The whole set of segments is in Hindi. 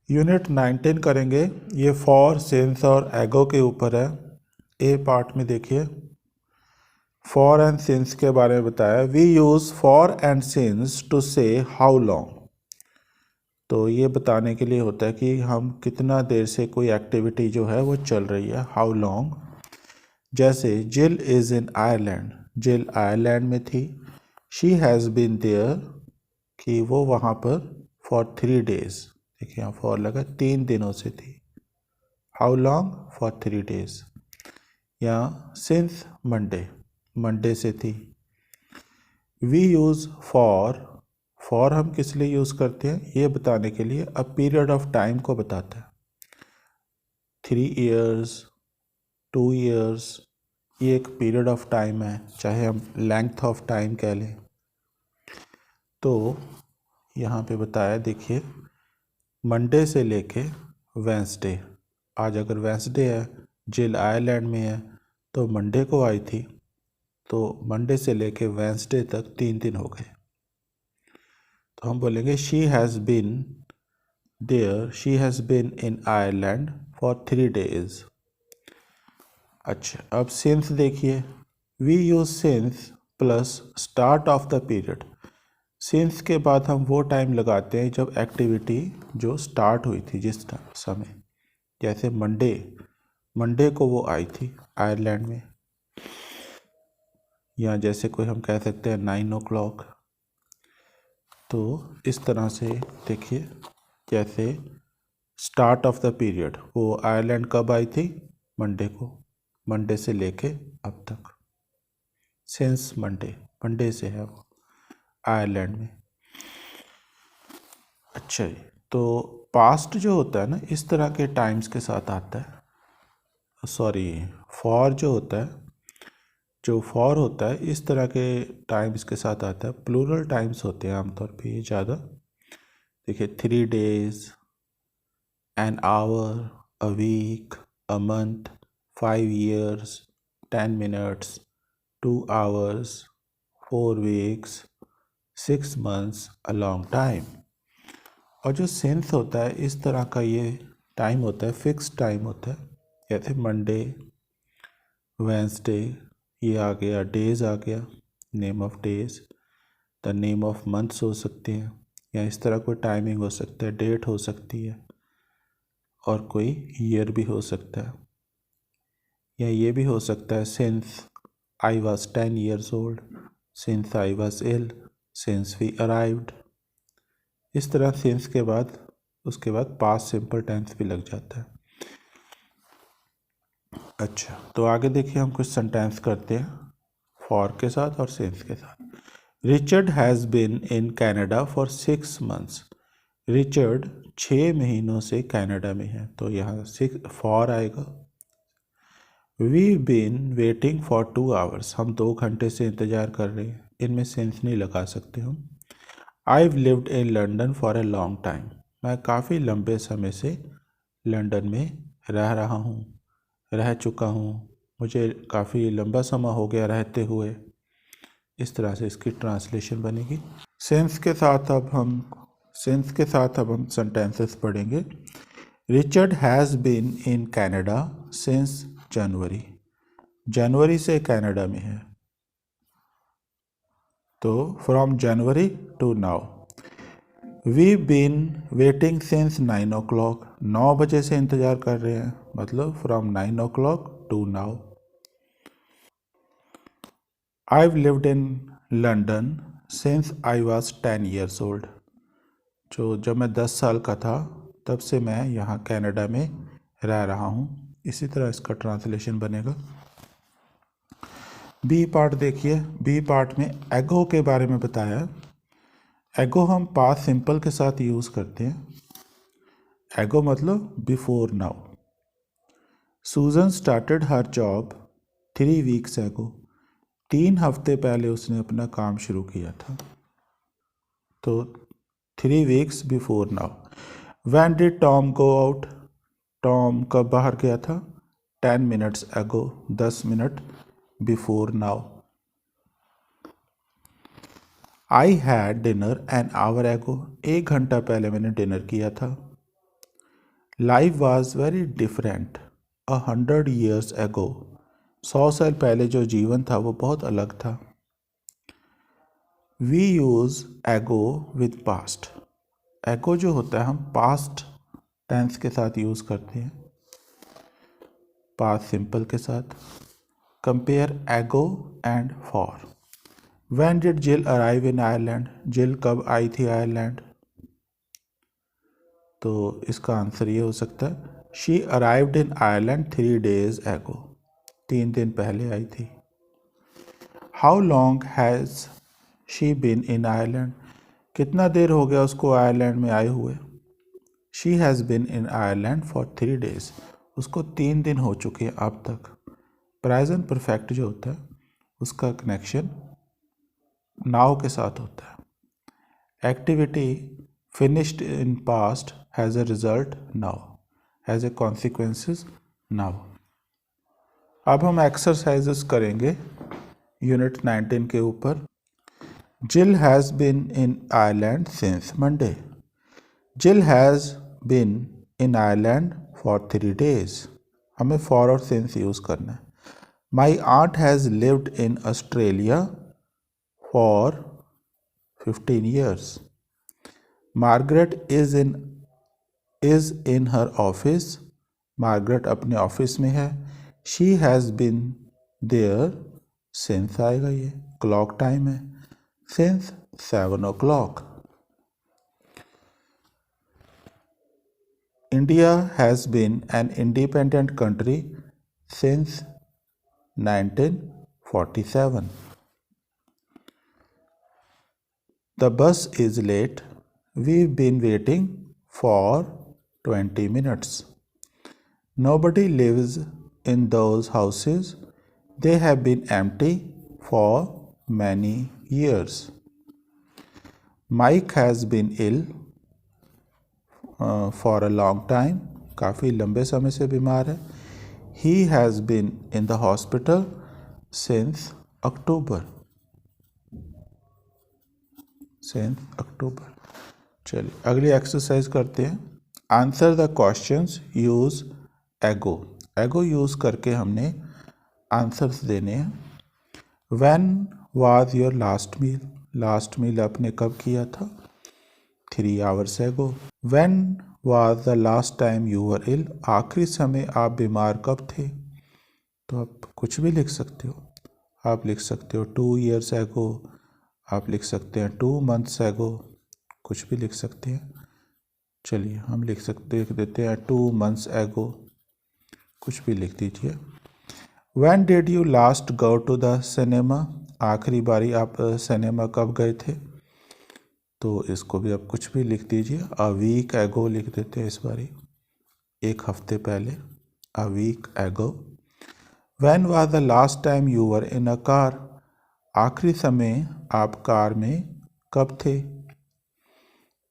यूनिट 19 करेंगे। ये फॉर, सिंस और एगो के ऊपर है। ए पार्ट में देखिए, फॉर एंड सिंस के बारे में बताया। We use for and since to से हाउ लॉन्ग। तो ये बताने के लिए होता है कि हम कितना देर से कोई एक्टिविटी जो है वो चल रही है, हाउ लॉन्ग। जैसे जिल इज़ इन आयरलैंड, जिल आयरलैंड में थी। शी हैज़ बीन देयर, कि वो वहाँ पर फॉर 3 days। देखिए यहाँ फॉर लगा, 3 दिनों से थी। How long, for 3 days। या सिंस मंडे, मंडे से थी। वी यूज़ फॉर हम किस लिए यूज़ करते हैं, ये बताने के लिए। अ पीरियड ऑफ टाइम को बताता है। 3 years, 2 years, ये एक पीरियड ऑफ टाइम है, चाहे हम लेंथ ऑफ टाइम कह लें। तो यहाँ पे बताया, देखिए मंडे से लेके वेंसडे। आज अगर वेंसडे है, जिल आयरलैंड में है, तो मंडे को आई थी, तो मंडे से लेके वेंसडे तक 3 दिन हो गए। तो हम बोलेंगे she has been there, she has been in Ireland for 3 days। अच्छा, अब सिंस देखिए, we use since plus start of the period. Since के बाद हम वो टाइम लगाते हैं जब एक्टिविटी जो स्टार्ट हुई थी, जिस समय। जैसे मंडे, मंडे को वो आई थी आयरलैंड में। या जैसे कोई हम कह सकते हैं 9 o'clock। तो इस तरह से देखिए, जैसे स्टार्ट ऑफ द पीरियड, वो आयरलैंड कब आई थी, मंडे को, मंडे से लेके अब तक। सिंस मंडे, मंडे से है वो आयरलैंड में। अच्छा जी, तो पास्ट जो होता है ना, इस तरह के टाइम्स के साथ आता है। सॉरी, फॉर जो होता है, जो फॉर होता है इस तरह के टाइम्स के साथ आता है। प्लूरल टाइम्स होते हैं आमतौर पे ये ज़्यादा। देखिए 3 days, an hour, a week, a month, 5 years, 10 minutes, 2 hours, 4 weeks, 6 months, a long time. और जो सिंस होता है, इस तरह का ये टाइम होता है, फिक्स टाइम होता है। जैसे मंडे, वेंसडे, ये आ गया, डेज आ गया, name of days. The name of months हो सकते हैं, या इस तरह कोई टाइमिंग हो सकता है, डेट हो सकती है, और कोई ईयर भी हो सकता है। या ये भी हो सकता है, since I was 10 years old, since I was ill, since we arrived. इस तरह सिंस के बाद, उसके बाद पास्ट सिंपल टेंस भी लग जाता है। अच्छा, तो आगे देखिए, हम कुछ सेंटेंस करते हैं फॉर के साथ और सिंस के साथ। Richard has been in Canada for 6 months। Richard 6 महीनों से कनाडा में है, तो यहाँ 6 फॉर आएगा। We been waiting for 2 hours, हम 2 घंटे से इंतज़ार कर रहे हैं, इनमें सेंस नहीं लगा सकते हम। I lived in London for a long time, मैं काफ़ी लंबे समय से लंदन में रह रहा हूँ, रह चुका हूँ, मुझे काफ़ी लंबा समय हो गया रहते हुए। इस तरह से इसकी ट्रांसलेशन बनेगी। सेंस के साथ अब हम सेंटेंसेस पढ़ेंगे। Richard has been in Canada since January, जनवरी से कनाडा में है, तो from January to now. We been waiting since 9 o'clock, 9 बजे से इंतज़ार कर रहे हैं, मतलब from 9 o'clock to now. I've lived in London since I was 10 years old, जब मैं 10 साल का था तब से मैं यहाँ कनाडा में रह रहा हूँ। इसी तरह इसका ट्रांसलेशन बनेगा। बी पार्ट देखिए, बी पार्ट में एगो के बारे में बताया। एगो हम पास्ट सिंपल के साथ यूज़ करते हैं। एगो मतलब बिफोर नाउ। सूजन स्टार्टेड हर जॉब 3 weeks एगो, 3 हफ्ते पहले उसने अपना काम शुरू किया था, तो 3 weeks before now. When did Tom go out, Tom कब बाहर गया था, 10 minutes एगो, 10 minute before now. I had dinner N hour एगो, 1 घंटा पहले मैंने डिनर किया था। Life was very different 100 years ago. 100 साल पहले जो जीवन था वो बहुत अलग था. वी यूज़ एगो विद पास्ट. एगो जो होता है हम पास्ट टेंस के साथ यूज़ करते हैं, पास्ट सिंपल के साथ. कंपेयर एगो एंड फॉर. व्हेन डिड जिल अराइव इन आयरलैंड. जिल कब आई थी आयरलैंड. तो इसका आंसर ये हो सकता है she arrived in Ireland 3 days ago. 3 दिन पहले आई थी. How long has she been in Ireland. कितना देर हो गया उसको आयरलैंड में आए हुए. She has been in Ireland for 3 days. उसको 3 दिन हो चुके हैं अब तक. प्रेजेंट परफेक्ट जो होता है उसका कनेक्शन नाउ के साथ होता है. Activity finished in past has a result now, has a consequences now. अब हम एक्सरसाइजेस करेंगे यूनिट 19 के ऊपर. Jill has been in Ireland since Monday. Jill has been in Ireland for 3 days. हमें फॉर और सिंस यूज़ करना है. My aunt has lived in Australia for 15 years. Margaret is in her office. Margaret अपने ऑफिस में है. She has been there since आएगा, ये क्लॉक टाइम है, since 7 o'clock. India has been an independent country since 1947. The bus is late. We've been waiting for 20 minutes. Nobody lives in those houses. They have been empty for many years. Mike has been ill for a long time. काफ़ी लंबे समय से बीमार है. He has been in the hospital since October. चलिए अगली एक्सरसाइज करते हैं. आंसर द क्वेश्चंस, यूज़ एगो. एगो यूज़ करके हमने आंसर्स देने हैं. When was your last meal. Last meal आपने कब किया था. 3 hours ago. When was the last time you were ill. आखिरी समय आप बीमार कब थे. तो आप कुछ भी लिख सकते हो. आप लिख सकते हो 2 years ago. आप लिख सकते हैं 2 months ago. कुछ भी लिख सकते हैं. चलिए हम लिख देते हैं 2 months ago. कुछ भी लिख दीजिए. When did you last go to the cinema. आखिरी बारी आप सिनेमा कब गए थे. तो इसको भी आप कुछ भी लिख दीजिए. A week ago लिख देते हैं इस बारी, 1 हफ्ते पहले. A week ago. When was the last time you were in a car. आखिरी समय आप कार में कब थे.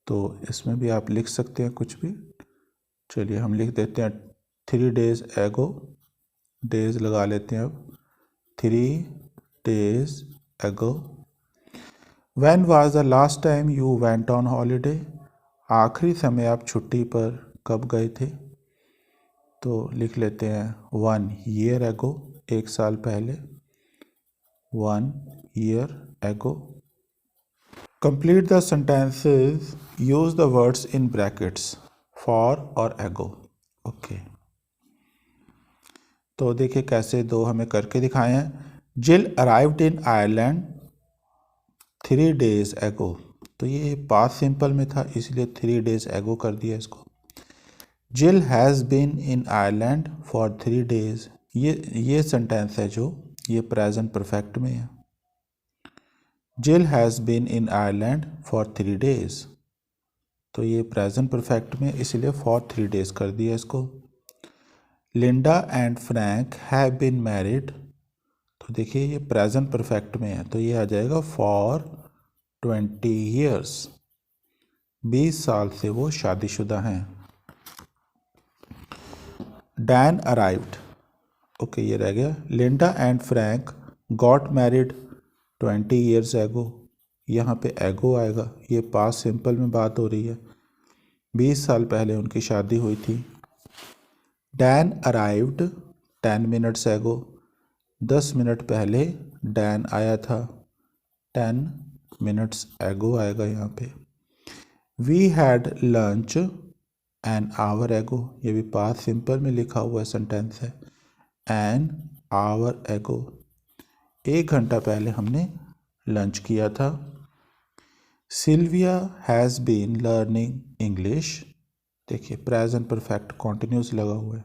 तो इसमें भी आप लिख सकते हैं कुछ भी. चलिए हम लिख देते हैं 3 days ago. डेज लगा लेते हैं अब. 3 days ago. When was the last time you went on holiday. आखिरी समय आप छुट्टी पर कब गए थे. तो लिख लेते हैं 1 year ago. 1 साल पहले. 1 year ago. Complete the sentences. Use the words in brackets. For or ago. Okay. तो देखिए कैसे दो हमें करके दिखाए हैं. जिल arrived in Ireland 3 days ago. तो ये पास्ट सिंपल में था इसलिए 3 days ago कर दिया इसको. Jill has been in Ireland for 3 days. ये सेंटेंस है जो ये प्रेजेंट परफेक्ट में है. Jill has been in Ireland for 3 days. तो ये प्रेजेंट परफेक्ट में इसलिए फॉर 3 days कर दिया इसको. Linda and Frank have been married. तो देखिए ये प्रेजेंट परफेक्ट में है तो ये आ जाएगा फॉर 20 years. 20 साल से वो शादीशुदा हैं. Dan arrived. ओके ये रह गया. Linda and Frank got married 20 years ago. यहाँ पे एगो आएगा. ये पास्ट सिंपल में बात हो रही है. 20 साल पहले उनकी शादी हुई थी. डैन अराइव्ड 10 मिनट्स एगो, 10 मिनट पहले डैन आया था, 10 मिनट्स एगो आएगा यहाँ पे। We had lunch an hour ago, ये भी पास्ट सिंपल में लिखा हुआ सेंटेंस है। एन आवर एगो, 1 घंटा पहले हमने लंच किया था। Sylvia has been learning English, देखिए प्रेजेंट परफेक्ट कॉन्टिन्यूस लगा हुआ है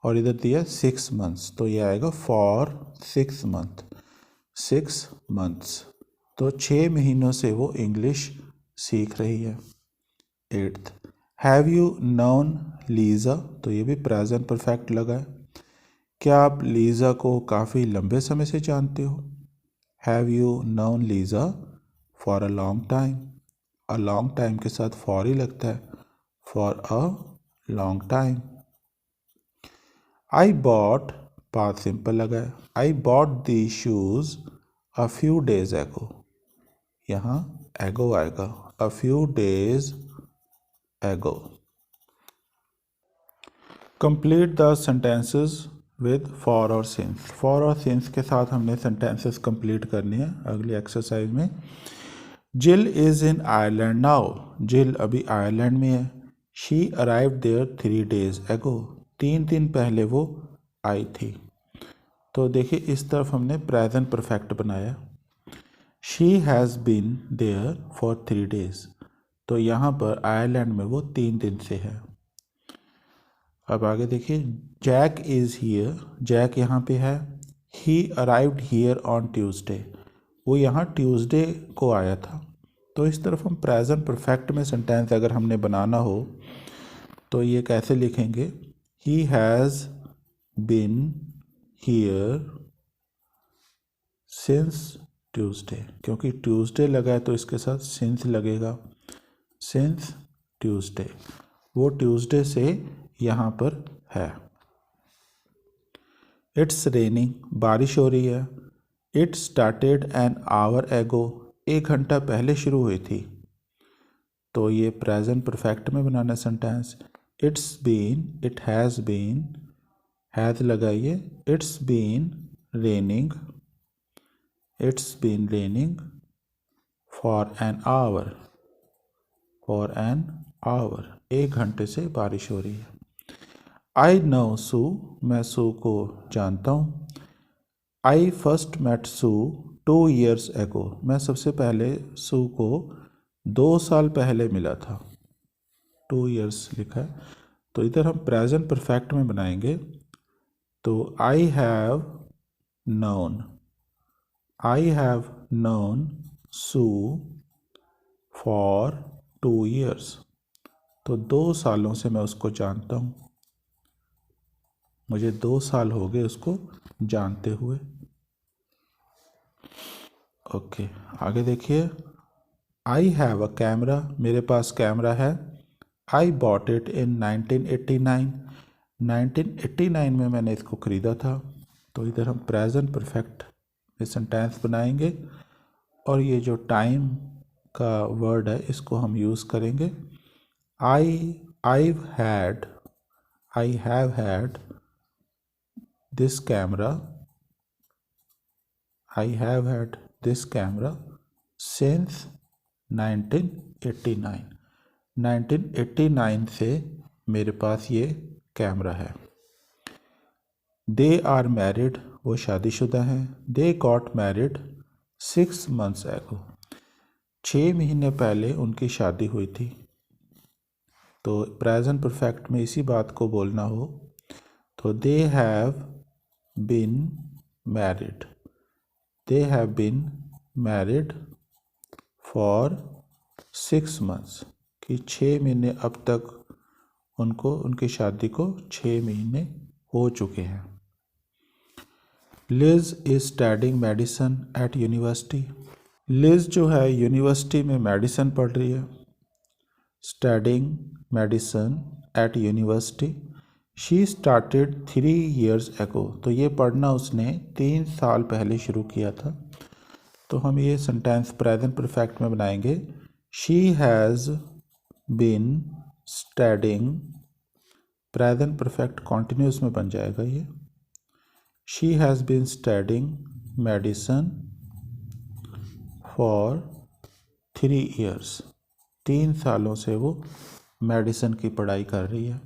और इधर दिया 6 मंथ्स, तो ये आएगा फॉर 6 मंथ, 6 मंथ्स, तो 6 महीनों से वो इंग्लिश सीख रही है। 8th, have you known Lisa, तो ये भी प्रेजेंट परफेक्ट लगा है। क्या आप लीज़ा को काफ़ी लंबे समय से जानते हो? Have you known Lisa for a long time, a long time के साथ फॉर ही लगता है, for a long time. I bought, past simple लगा है, I bought the shoes a few days ago, यहाँ एगो आएगा, a few days ago. Complete the sentences with for और सिंस, फॉर और सिंस के साथ हमने सेंटेंसेस कंप्लीट करनी है अगली एक्सरसाइज में। जिल इज़ इन आयरलैंड नाउ, जिल अभी आयरलैंड में है। शी अराइव्ड देयर 3 डेज एगो, 3 दिन पहले वो आई थी। तो देखिए इस तरफ हमने प्रेजेंट परफेक्ट बनाया। She has been there for 3 days, तो यहाँ पर आयरलैंड में वो 3 दिन से है। अब आगे देखिए, जैक इज़ हियर, जैक यहाँ पे है। ही अराइव्ड हियर ऑन ट्यूसडे, वो यहाँ ट्यूसडे को आया था। तो इस तरफ हम प्रेजेंट परफेक्ट में सेंटेंस अगर हमने बनाना हो तो ये कैसे लिखेंगे, he has been here since Tuesday, क्योंकि ट्यूसडे लगा है तो इसके साथ सिंस लगेगा, सिंस ट्यूसडे, वो ट्यूसडे से यहाँ पर है। इट्स रेनिंग, बारिश हो रही है। इट स्टार्टेड एन आवर एगो, 1 घंटा पहले शुरू हुई थी। तो ये प्रेजेंट परफेक्ट में बनाना sentence. It's been, it has been, has लगाइए, it's been raining, it's been raining for an hour, for an hour, 1 घंटे से बारिश हो रही है। आई नो सू, मैं सू को जानता हूँ। आई फर्स्ट मेट सू 2 years एगो, मैं सबसे पहले सू को 2 साल पहले मिला था, 2 years लिखा है। तो इधर हम प्रेजेंट परफेक्ट में बनाएंगे, तो I have known, I have known Sue for 2 years, तो 2 सालों से मैं उसको जानता हूँ, मुझे 2 साल हो गए उसको जानते हुए। ओके, आगे देखिए, आई हैव अ कैमरा, मेरे पास कैमरा है। आई बॉट इट इन 1989, 1989 में मैंने इसको ख़रीदा था। तो इधर हम प्रेजेंट परफेक्ट में सेंटेंस बनाएंगे और ये जो टाइम का वर्ड है इसको हम यूज़ करेंगे। I have had this camera, I have had this camera since 1989, 1989 से मेरे पास ये कैमरा है। दे आर मैरिड, वो शादीशुदा हैं। दे गॉट मैरिड 6 months एगो, 6 महीने पहले उनकी शादी हुई थी। तो प्रेजेंट परफेक्ट में इसी बात को बोलना हो तो they have been married, they have been married for 6 months, कि 6 महीने अब तक उनको, उनकी शादी को 6 महीने हो चुके हैं। Liz is studying medicine at university, Liz जो है यूनिवर्सिटी में मेडिसिन पढ़ रही है। Studying medicine at university, she started 3 years एगो, तो ये पढ़ना उसने 3 साल पहले शुरू किया था। तो हम ये सेंटेंस प्रेजेंट परफेक्ट में बनाएंगे। She has been studying present perfect continuous में बन जाएगा ये। She has been studying medicine for 3 years, 3 सालों से वो मेडिसिन की पढ़ाई कर रही है।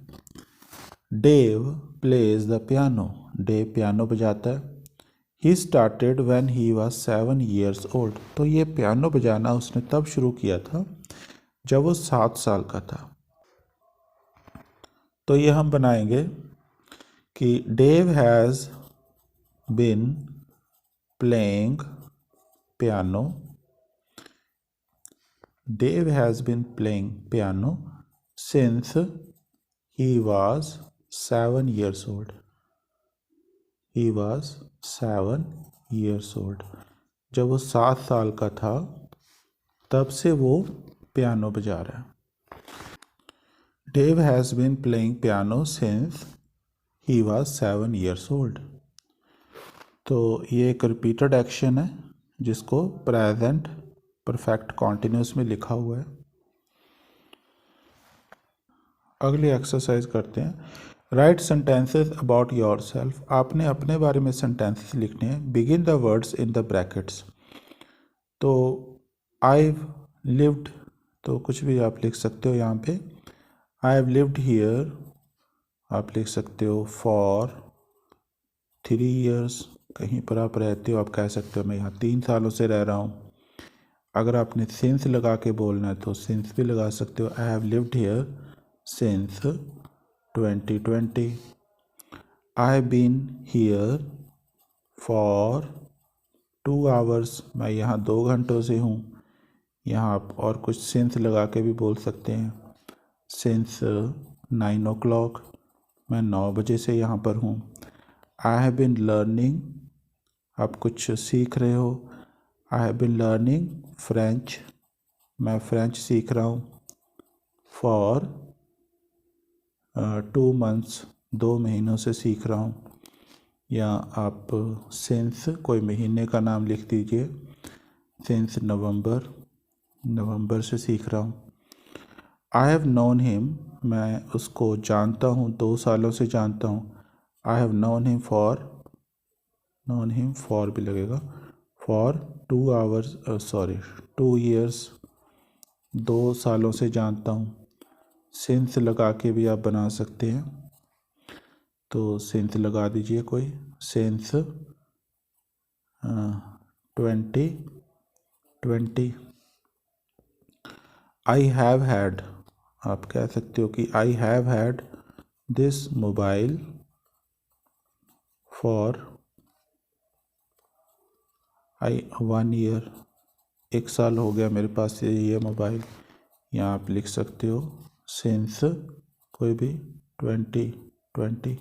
Dave plays the piano, Dave piano बजाता है। He started when he was 7 years old, तो ये पियानो बजाना उसने तब शुरू किया था जब वो 7 साल का था। तो ये हम बनाएंगे कि Dave has been playing piano, Dave has been playing piano since he was 7 years old. He was 7 years old. जब वो 7 साल का था तब से वो पियानो बजा रहा है। Dave has been playing piano since he was 7 years old. तो ये एक रिपीटेड एक्शन है जिसको प्रेजेंट परफेक्ट कॉन्टिन्यूस में लिखा हुआ है। अगली एक्सरसाइज करते हैं। Right sentences about your self, आपने अपने बारे में सेंटेंसेस लिखने हैं। Begin the words in the brackets. तो आई लिव्ड, तो कुछ भी आप लिख सकते हो यहाँ पे। आई हैव लिव्ड हियर आप लिख सकते हो फॉर 3 years, कहीं पर आप रहते हो आप कह सकते हो मैं यहाँ 3 सालों से रह रहा हूँ। अगर आपने सिंस लगा के बोलना है तो सिंस भी लगा सकते हो। I have lived here since 2020। I have been here for 2 hours, मैं यहाँ 2 घंटों से हूँ। यहाँ आप और कुछ सिंस लगा के भी बोल सकते हैं। सिंस 9 o'clock, मैं 9 बजे से यहाँ पर हूँ। आई हैव बीन लर्निंग, आप कुछ सीख रहे हो। I have been learning French, मैं फ्रेंच सीख रहा हूँ। फॉर 2 months, 2 महीनों से सीख रहा हूँ। या आप सिंस कोई महीने का नाम लिख दीजिए। सिंस नवंबर, नवंबर से सीख रहा हूँ। आई हैव नोन हिम, मैं उसको जानता हूँ, 2 सालों से जानता हूँ। आई have known him for, known him for भी लगेगा, फॉर 2 hours, 2 years, 2 सालों से जानता हूँ। सिंस लगा के भी आप बना सकते हैं, तो सिंस लगा दीजिए कोई। सिंस 2020। आई हैव हैड, आप कह सकते हो कि I have had this mobile for 1 year, 1 साल हो गया मेरे पास ये मोबाइल। यहाँ आप लिख सकते हो सिंस कोई भी 2020।